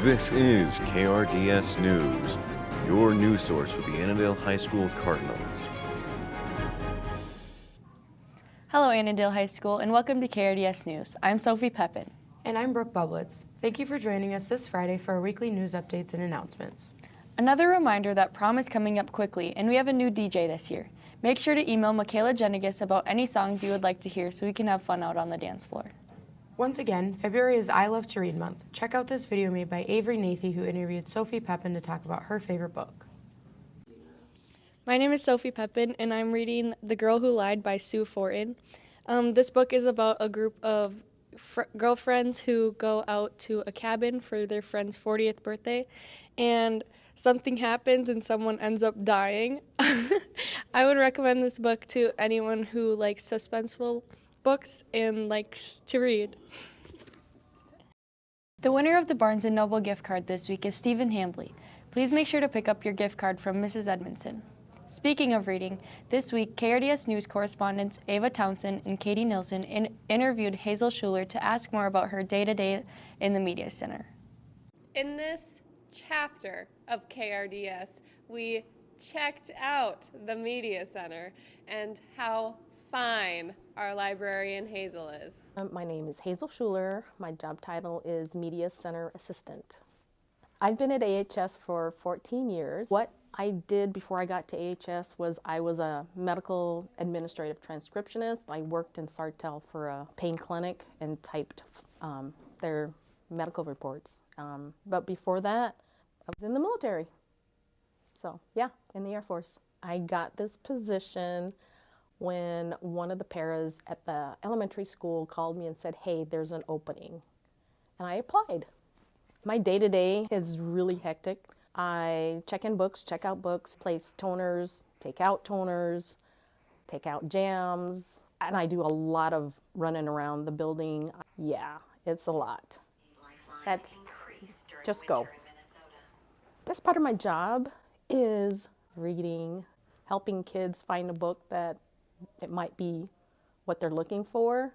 This is KRDS News, your news source for the Annandale High School Cardinals. Hello Annandale High School and welcome to KRDS News. I'm Sophie Pepin. And I'm Brooke Bublitz. Thank you for joining us this Friday for our weekly news updates and announcements. Another reminder that prom is coming up quickly and we have a new DJ this year. Make sure to email Michaela Jenigas about any songs you would like to hear so we can have fun out on the dance floor. Once again, February is I Love to Read Month. Check out this video made by Avery Nathy, who interviewed Sophie Pepin to talk about her favorite book. My name is Sophie Pepin and I'm reading The Girl Who Lied by Sue Fortin. This book is about a group of girlfriends who go out to a cabin for their friend's 40th birthday and something happens and someone ends up dying. I would recommend this book to anyone who likes suspenseful books and likes to read. The winner of the Barnes & Noble gift card this week is Stephen Hambley. Please make sure to pick up your gift card from Mrs. Edmondson. Speaking of reading, this week KRDS News correspondents Ava Townsend and Katie Nilsson interviewed Hazel Schuler to ask more about her day-to-day in the Media Center. In this chapter of KRDS, we checked out the Media Center and how fine our librarian Hazel is. My name is Hazel Schuler. My job title is Media Center Assistant. I've been at AHS for 14 years. What I did before I got to AHS was I was a medical administrative transcriptionist. I worked in Sartell for a pain clinic and typed their medical reports. But before that, I was in the military. So yeah, in the Air Force. I got this position when one of the paras at the elementary school called me and said, hey, there's an opening. And I applied. My day-to-day is really hectic. I check in books, check out books, place toners, take out jams, and I do a lot of running around the building. Yeah, it's a lot. That's just go. Best part of my job is reading, helping kids find a book that it might be what they're looking for.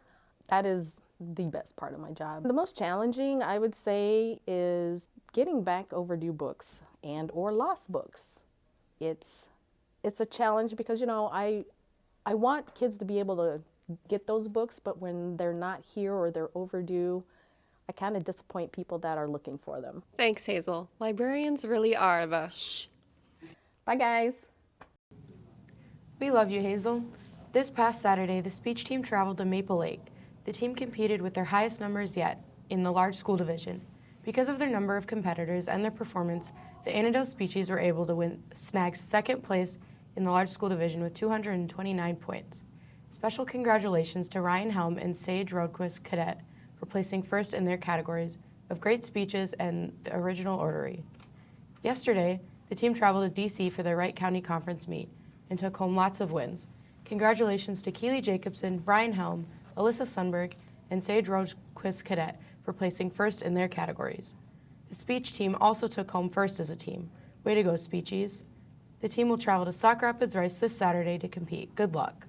That is the best part of my job. The most challenging, I would say, is getting back overdue books and or lost books. It's a challenge because, you know, I want kids to be able to get those books, but when they're not here or they're overdue, I kind of disappoint people that are looking for them. Thanks, Hazel. Librarians really are the shh. Bye, guys. We love you, Hazel. This past Saturday, the speech team traveled to Maple Lake. The team competed with their highest numbers yet in the large school division. Because of their number of competitors and their performance, the Annandale Speechies were able to snag second place in the large school division with 229 points. Special congratulations to Ryan Helm and Sage Rodquist Cadet for placing first in their categories of great speeches and the original orrery. Yesterday, the team traveled to DC for their Wright County Conference meet and took home lots of wins. Congratulations to Keely Jacobson, Ryan Helm, Alyssa Sundberg, and Sage Rodquist Cadet for placing first in their categories. The speech team also took home first as a team. Way to go, Speechies. The team will travel to Sauk Rapids Rice this Saturday to compete. Good luck.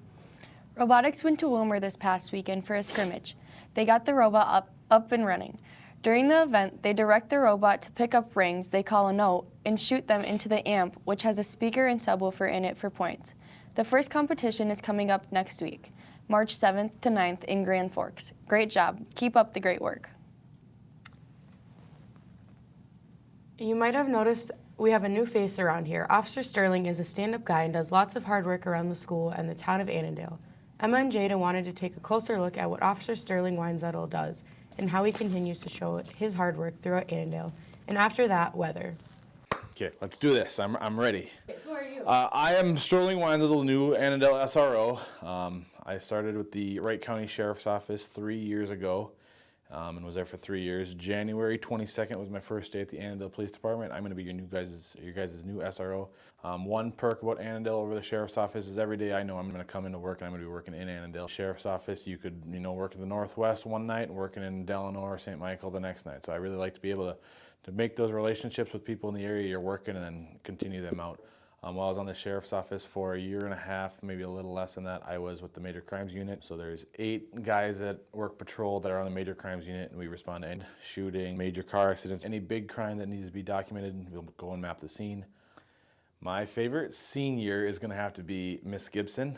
Robotics went to Wilmer this past weekend for a scrimmage. They got the robot up and running. During the event, they direct the robot to pick up rings they call a note and shoot them into the amp, which has a speaker and subwoofer in it for points. The first competition is coming up next week, March 7th to 9th in Grand Forks. Great job. Keep up the great work. You might have noticed we have a new face around here. Officer Sterling is a stand-up guy and does lots of hard work around the school and the town of Annandale. Emma and Jada wanted to take a closer look at what Officer Sterling Weinzettel does and how he continues to show his hard work throughout Annandale. And after that, weather. Okay, let's do this. I'm ready. Who are you? I am Sterling Weinzettel, new Annandale SRO. I started with the Wright County Sheriff's Office 3 years ago and was there for 3 years. January 22nd was my first day at the Annandale Police Department. I'm going to be your guys' new SRO. One perk about Annandale over the Sheriff's Office is every day I know I'm going to come into work and I'm going to be working in Annandale. Sheriff's Office, you could work in the Northwest one night and working in Delano or St. Michael the next night. So I really like to be able to make those relationships with people in the area you're working and then continue them out. While I was on the sheriff's office for a year and a half, maybe a little less than that, I was with the major crimes unit. So there's 8 guys that work patrol that are on the major crimes unit, and we respond to any shooting, major car accidents, any big crime that needs to be documented. We'll go and map the scene. My favorite senior is going to have to be Miss Gibson.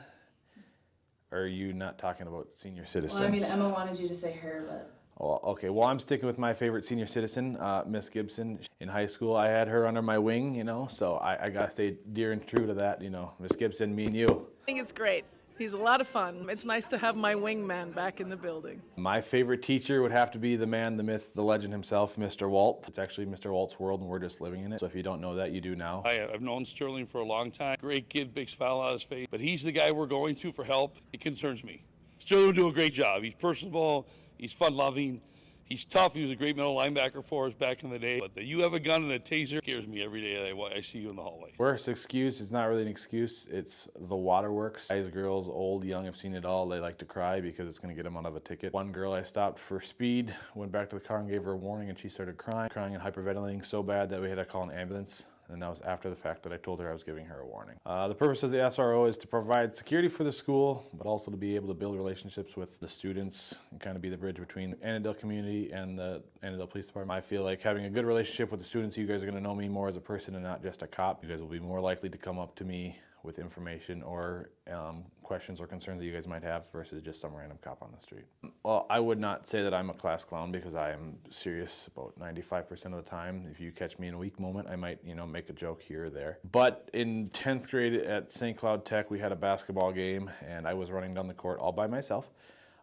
Or are you not talking about senior citizens? Well, I mean, Emma wanted you to say her, but... Oh, okay, well, I'm sticking with my favorite senior citizen, Miss Gibson. In high school, I had her under my wing, you know, so I got to stay dear and true to that, you know. Miss Gibson, me and you. I think it's great. He's a lot of fun. It's nice to have my wingman back in the building. My favorite teacher would have to be the man, the myth, the legend himself, Mr. Walt. It's actually Mr. Walt's world, and we're just living in it. So if you don't know that, you do now. I've known Sterling for a long time. Great kid, big smile on his face. But he's the guy we're going to for help. It concerns me. Sterling will do a great job. He's personable. He's fun-loving. He's tough. He was a great middle linebacker for us back in the day. But that you have a gun and a taser scares me every day I see you in the hallway. Worst excuse, it's not really an excuse. It's the waterworks. Guys, girls, old, young, have seen it all. They like to cry because it's going to get them out of a ticket. One girl I stopped for speed, went back to the car and gave her a warning, and she started crying and hyperventilating so bad that we had to call an ambulance. And that was after the fact that I told her I was giving her a warning. The purpose of the SRO is to provide security for the school, but also to be able to build relationships with the students and kind of be the bridge between the Annandale community and the Annandale Police Department. I feel like having a good relationship with the students, you guys are gonna know me more as a person and not just a cop. You guys will be more likely to come up to me with information or questions or concerns that you guys might have versus just some random cop on the street. Well, I would not say that I'm a class clown because I am serious about 95% of the time. If you catch me in a weak moment, I might, you know, make a joke here or there. But in 10th grade at St. Cloud Tech, we had a basketball game and I was running down the court all by myself.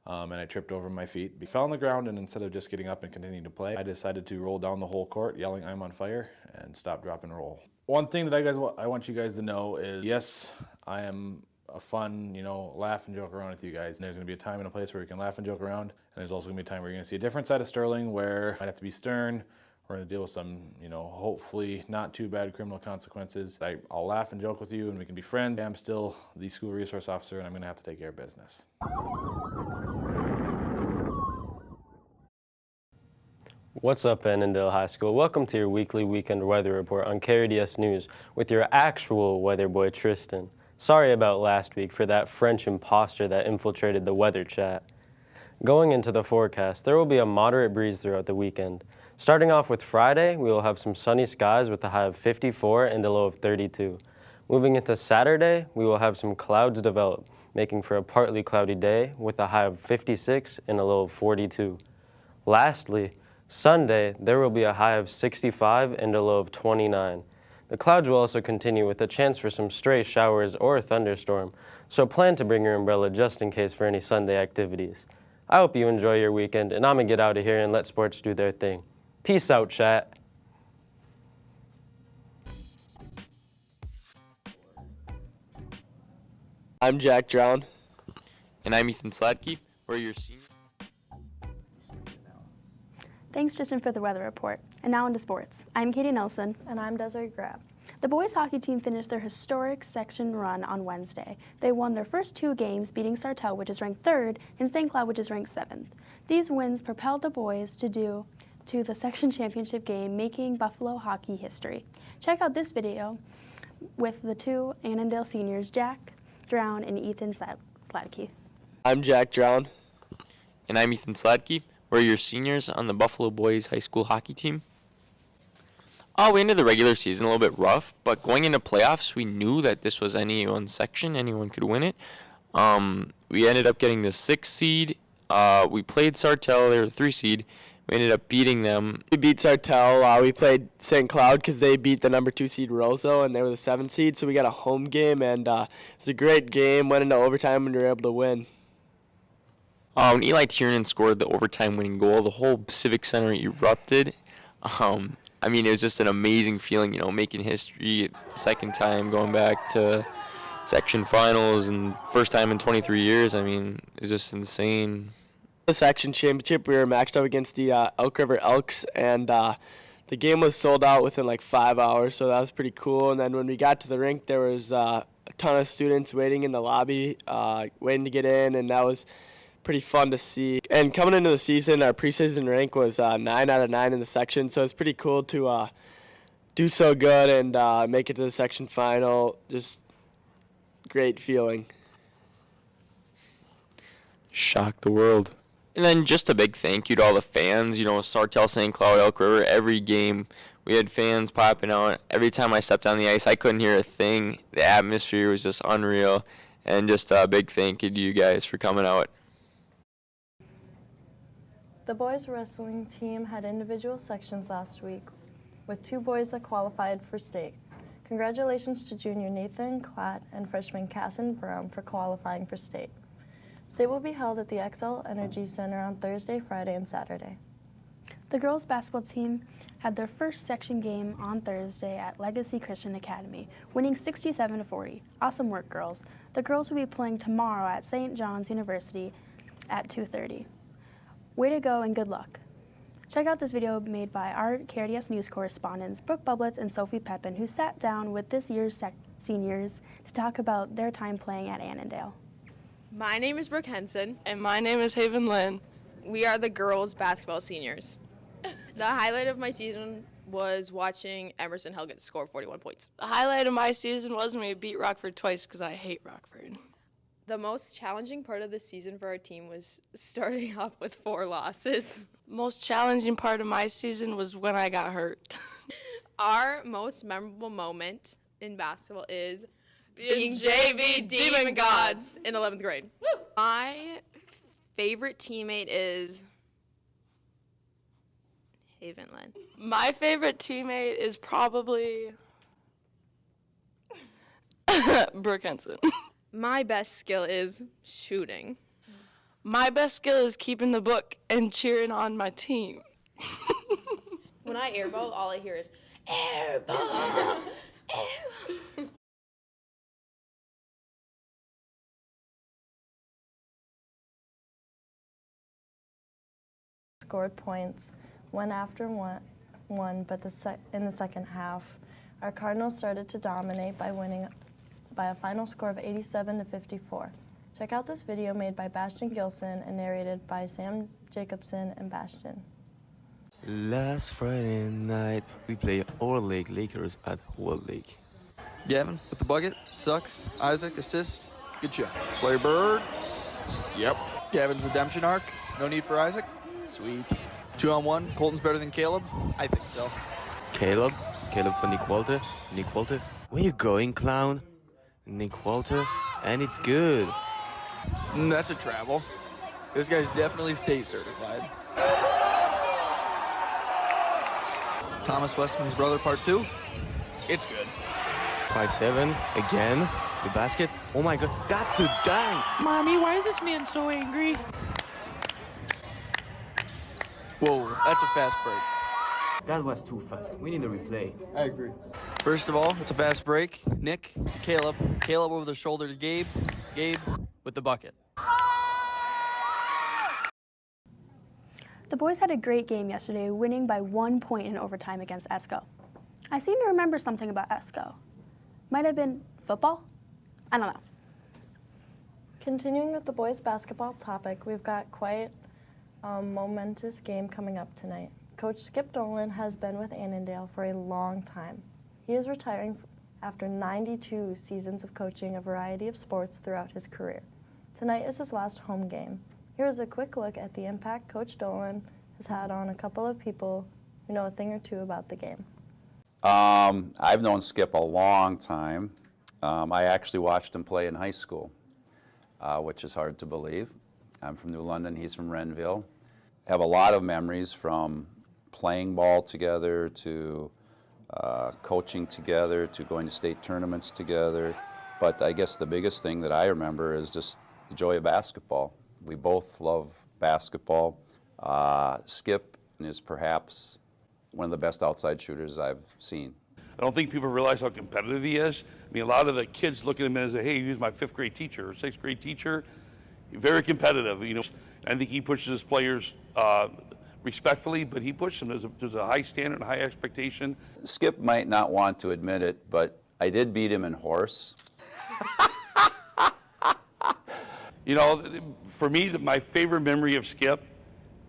And I tripped over my feet. I fell on the ground, and instead of just getting up and continuing to play, I decided to roll down the whole court, yelling, "I'm on fire," and stop, drop, and roll. One thing that I want you guys to know is, yes, I am a fun, you know, laugh and joke around with you guys. And there's gonna be a time and a place where we can laugh and joke around. And there's also gonna be a time where you're gonna see a different side of Sterling where I have to be stern. We're gonna deal with some, you know, hopefully not too bad criminal consequences. I'll laugh and joke with you and we can be friends. I'm still the school resource officer and I'm gonna have to take care of business. What's up, Annandale High School? Welcome to your weekly weekend weather report on KRDS News with your actual weather boy, Tristan. Sorry about last week for that French imposter that infiltrated the weather chat. Going into the forecast, there will be a moderate breeze throughout the weekend. Starting off with Friday, we will have some sunny skies with a high of 54 and a low of 32. Moving into Saturday, we will have some clouds develop, making for a partly cloudy day with a high of 56 and a low of 42. Lastly, Sunday, there will be a high of 65 and a low of 29. The clouds will also continue with a chance for some stray showers or a thunderstorm, so plan to bring your umbrella just in case for any Sunday activities. I hope you enjoy your weekend, and I'm gonna get out of here and let sports do their thing. Peace out, chat. I'm Jack Drown. And I'm Ethan Sladke. We're your senior. Thanks, Tristan, for the weather report. And now into sports. I'm Katie Nelson. And I'm Desiree Grab. The boys hockey team finished their historic section run on Wednesday. They won their first 2 games, beating Sartell, which is ranked 3rd, and St. Cloud, which is ranked 7th. These wins propelled the boys to the section championship game, making Buffalo hockey history. Check out this video with the 2 Annandale seniors, Jack Drown and Ethan Sladke. I'm Jack Drown. And I'm Ethan Sladke. We're your seniors on the Buffalo Boys High School hockey team. We ended the regular season a little bit rough, but going into playoffs, we knew that this was anyone's section, anyone could win it. We ended up getting the 6th seed. We played Sartell, they were the 3 seed. We ended up beating them. We beat Sartell. We played St. Cloud because they beat the number 2 seed Roseau, and they were the 7th seed, so we got a home game, and it was a great game. Went into overtime, and we were able to win. When Eli Tiernan scored the overtime winning goal, the whole Civic Center erupted. I mean, it was just an amazing feeling, you know, making history, second time going back to section finals and first time in 23 years. I mean, it was just insane. The section championship, we were matched up against the Elk River Elks, and the game was sold out within like 5 hours, so that was pretty cool. And then when we got to the rink, there was a ton of students waiting in the lobby, waiting to get in, and that was pretty fun to see. And coming into the season, our preseason rank was 9 out of 9 in the section, so it's pretty cool to do so good and make it to the section final. Just great feeling. Shock the world. And then just a big thank you to all the fans. Sartell, St. Cloud, Elk River, every game we had fans popping out. Every time I stepped on the ice, I couldn't hear a thing. The atmosphere was just unreal. And just a big thank you to you guys for coming out. The boys wrestling team had individual sections last week with 2 boys that qualified for state. Congratulations to junior Nathan Klatt and freshman Casson Brown for qualifying for state. State will be held at the XL Energy Center on Thursday, Friday, and Saturday. The girls basketball team had their first section game on Thursday at Legacy Christian Academy, winning 67-40. Awesome work, girls. The girls will be playing tomorrow at St. John's University at 2:30. Way to go and good luck. Check out this video made by our KRDS News correspondents Brooke Bublitz and Sophie Pepin, who sat down with this year's seniors to talk about their time playing at Annandale. My name is Brooke Henson. And my name is Haven Lynn. We are the girls basketball seniors. The highlight of my season was watching Emerson Helget score 41 points. The highlight of my season was when we beat Rockford twice because I hate Rockford. The most challenging part of the season for our team was starting off with 4 losses. Most challenging part of my season was when I got hurt. Our most memorable moment in basketball is being JV Demon Gods in 11th grade. Woo! My favorite teammate is Haven Lynn. My favorite teammate is probably Brooke Henson. My best skill is shooting. My best skill is keeping the book and cheering on my team. When I airball, all I hear is airball. Scored points one after one, but in the second half, our Cardinals started to dominate by winning by a final score of 87-54. Check out this video made by Bastion Gilson and narrated by Sam Jacobson and Bastion. Last Friday night, we play Old Lake Lakers at Old Lake. Gavin with the bucket. Sucks. Isaac, assist. Good shot. Play Bird. Yep. Gavin's redemption arc. No need for Isaac. Sweet. 2-on-1. Colton's better than Caleb? I think so. Caleb for Nick Walter. Nick Walter. Where you going, clown? Nick Walter. And it's good. That's a travel. This guy's definitely state certified. Thomas Westman's brother, part 2. It's good. 5-7. Again. The basket. Oh my god. That's a dang. Mommy, why is this man so angry? Whoa, that's a fast break. That was too fast. We need a replay. I agree. First of all, it's a fast break. Nick to Caleb. Caleb over the shoulder to Gabe. Gabe with the bucket. The boys had a great game yesterday, winning by 1 point in overtime against ESCO. I seem to remember something about ESCO. Might have been football? I don't know. Continuing with the boys basketball topic, we've got quite a momentous game coming up tonight. Coach Skip Dolan has been with Annandale for a long time. He is retiring after 92 seasons of coaching a variety of sports throughout his career. Tonight is his last home game. Here's a quick look at the impact Coach Dolan has had on a couple of people who know a thing or two about the game. I've known Skip a long time. I actually watched him play in high school, which is hard to believe. I'm from New London, he's from Renville. Have a lot of memories from playing ball together to coaching together to going to state tournaments together. But I guess the biggest thing that I remember is just the joy of basketball. We both love basketball. Skip is perhaps one of the best outside shooters I've seen. I don't think people realize how competitive he is. I mean, a lot of the kids look at him as, hey, he was my 5th grade teacher or 6th grade teacher. Very competitive, you know. I think he pushes his players respectfully, but he pushes them. There's a high standard and high expectation. Skip might not want to admit it, but I did beat him in horse. You know, for me, my favorite memory of Skip,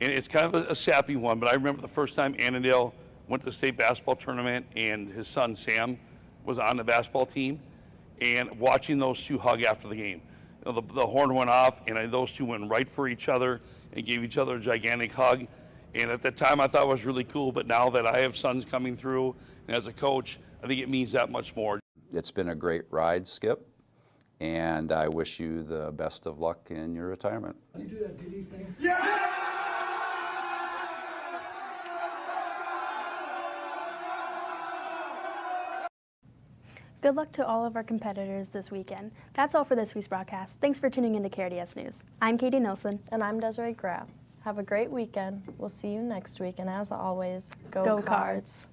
and it's kind of a sappy one, but I remember the first time Annandale went to the state basketball tournament, and his son Sam was on the basketball team, and watching those two hug after the game. You know, the horn went off, and those two went right for each other and gave each other a gigantic hug. And at that time, I thought it was really cool, but now that I have sons coming through, and as a coach, I think it means that much more. It's been a great ride, Skip, and I wish you the best of luck in your retirement. You do that Diddy thing? Good luck to all of our competitors this weekend. That's all for this week's broadcast. Thanks for tuning in to KRDS News. I'm Katie Nilsson. And I'm Desiree Graff. Have a great weekend. We'll see you next week. And as always, go Cards.